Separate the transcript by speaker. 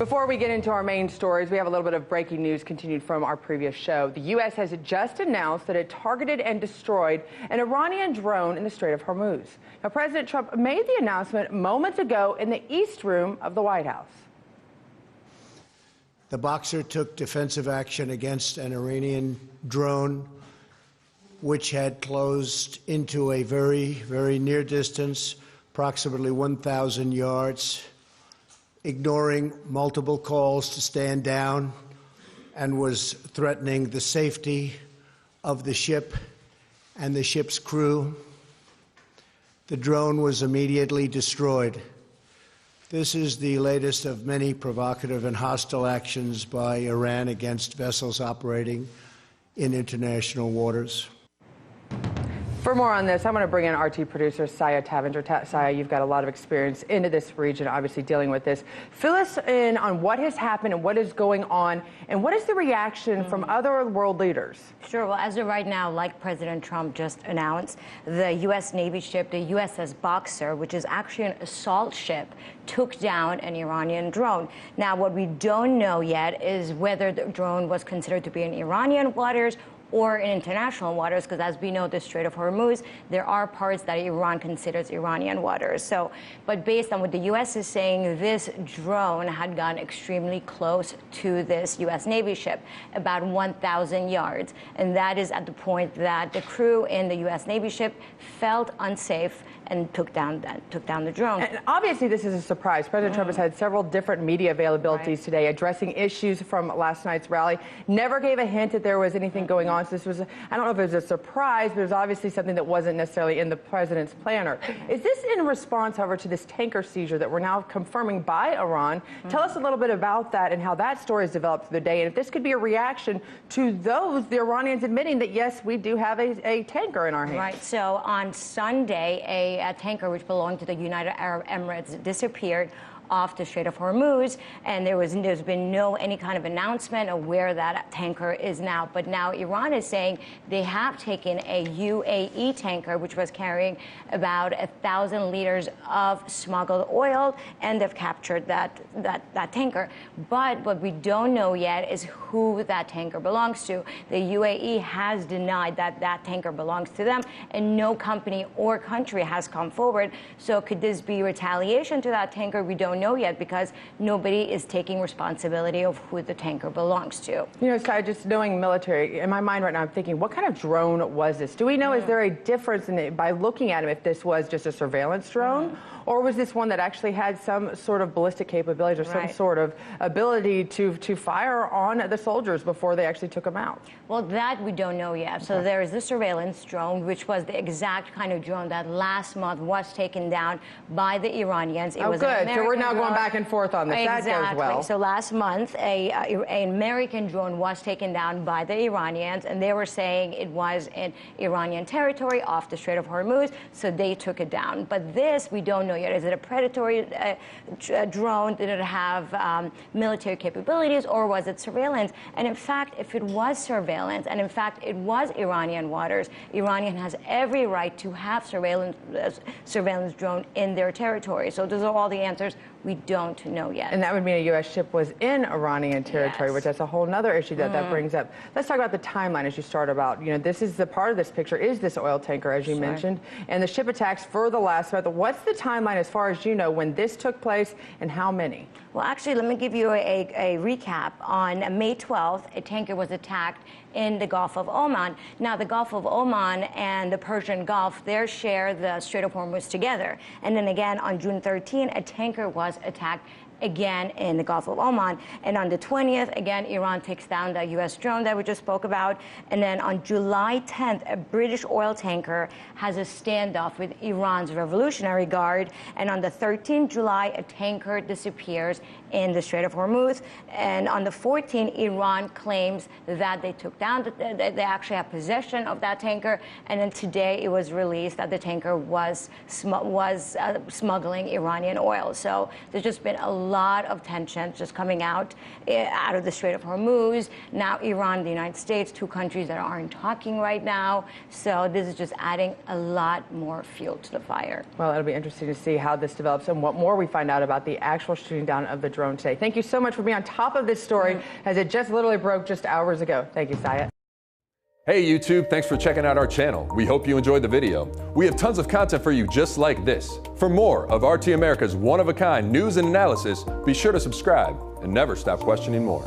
Speaker 1: Before we get into our main stories, we have a little bit of breaking news continued from our previous show. The U.S. has just announced that it targeted and destroyed an Iranian drone in the Strait of Hormuz. Now, President Trump made the announcement moments ago in the East Room of the White House.
Speaker 2: The boxer took defensive action against an Iranian drone, which had closed into a very, very near distance, approximately 1,000 yards, ignoring multiple calls to stand down, and was threatening the safety of the ship and the ship's crew. The drone was immediately destroyed. This is the latest of many provocative and hostile actions by Iran against vessels operating in international waters.
Speaker 1: For more on this, I'm going to bring in RT producer Saya Tavenger. Saya, you've got a lot of experience into this region, obviously dealing with this. Fill us in on what has happened and what is going on, and what is the reaction from other world leaders?
Speaker 3: Sure. Well, as of right now, like President Trump just announced, the U.S. Navy ship, the USS Boxer, which is actually an assault ship, took down an Iranian drone. Now, what we don't know yet is whether the drone was considered to be in Iranian waters or in international waters, because as we know, the Strait of Hormuz, there are parts that Iran considers Iranian waters. So, but based on what the U.S. is saying, this drone had gone extremely close to this U.S. Navy ship, about 1,000 yards. And that is at the point that the crew in the U.S. Navy ship felt unsafe and took down the drone.
Speaker 1: And obviously, this is a surprise. President Trump has had several different media availabilities today addressing issues from last night's rally. Never gave a hint that there was anything going on. So this was, I don't know if it was a surprise, but it was obviously something that wasn't necessarily in the president's planner. Is this in response, however, to this tanker seizure that we're now confirming by Iran? Tell us a little bit about that and how that story has developed through the day, and if this could be a reaction to the Iranians admitting that, yes, we do have a tanker in our hands.
Speaker 3: Right. So on Sunday, a tanker which belonged to the United Arab Emirates disappeared off the Strait of Hormuz, and there's been any kind of announcement of where that tanker is now. But now Iran is saying they have taken a UAE tanker which was carrying about 1,000 liters of smuggled oil, and they've captured that tanker. But what we don't know yet is who that tanker belongs to. The UAE has denied that that tanker belongs to them, and no company or country has come forward. So could this be retaliation to that tanker? We don't know yet, because nobody is taking responsibility of who the tanker belongs to.
Speaker 1: You know, Sai, just knowing military, in my mind right now, I'm thinking, what kind of drone was this? Do we know, is there a difference in it by looking at him, if this was just a surveillance drone, or was this one that actually had some sort of ballistic capabilities or some sort of ability to fire on the soldiers before they actually took them out?
Speaker 3: Well, that we don't know yet. So there is the surveillance drone, which was the exact kind of drone that last month was taken down by the Iranians. It was
Speaker 1: good. So we're now going back and forth on this.
Speaker 3: Exactly.
Speaker 1: That goes well.
Speaker 3: So last month, an American drone was taken down by the Iranians, and they were saying it was in Iranian territory off the Strait of Hormuz, so they took it down. But this, we don't know yet. Is it a predatory drone? Did it have military capabilities, or was it surveillance? And in fact, if it was surveillance, and in fact it was Iranian waters, Iranian has every right to have surveillance drone in their territory. So those are all the answers we don't know yet.
Speaker 1: And that would mean a U.S. ship was in Iranian territory, which that's a whole other issue that brings up. Let's talk about the timeline as you start about. You know, this is the part of this picture is this oil tanker, as you mentioned, and the ship attacks for the last month. What's the timeline as far as you know when this took place and how many?
Speaker 3: Well, actually, let me give you a recap. On May 12th, a tanker was attacked in the Gulf of Oman. Now, the Gulf of Oman and the Persian Gulf, they share the Strait of Hormuz together. And then again, on June 13th, a tanker was attacked again in the Gulf of Oman. And on the 20th, again, Iran takes down the U.S. drone that we just spoke about. And then on July 10th, a British oil tanker has a standoff with Iran's Revolutionary Guard. And on the 13th July, a tanker disappears in the Strait of Hormuz. And on the 14th, Iran claims that they took down, they actually have possession of that tanker. And then today, it was released that the tanker was smuggling Iranian oil. So there's just been a lot of tension just coming out of the Strait of Hormuz. Now Iran and the United States, two countries that aren't talking right now. So this is just adding a lot more fuel to the fire.
Speaker 1: Well, it'll be interesting to see how this develops and what more we find out about the actual shooting down of the drone. drone today. Thank you so much for being on top of this story as it just literally broke just hours ago. Thank you, Sayat.
Speaker 4: Hey YouTube, thanks for checking out our channel. We hope you enjoyed the video. We have tons of content for you just like this. For more of RT America's one-of-a-kind news and analysis, be sure to subscribe and never stop questioning more.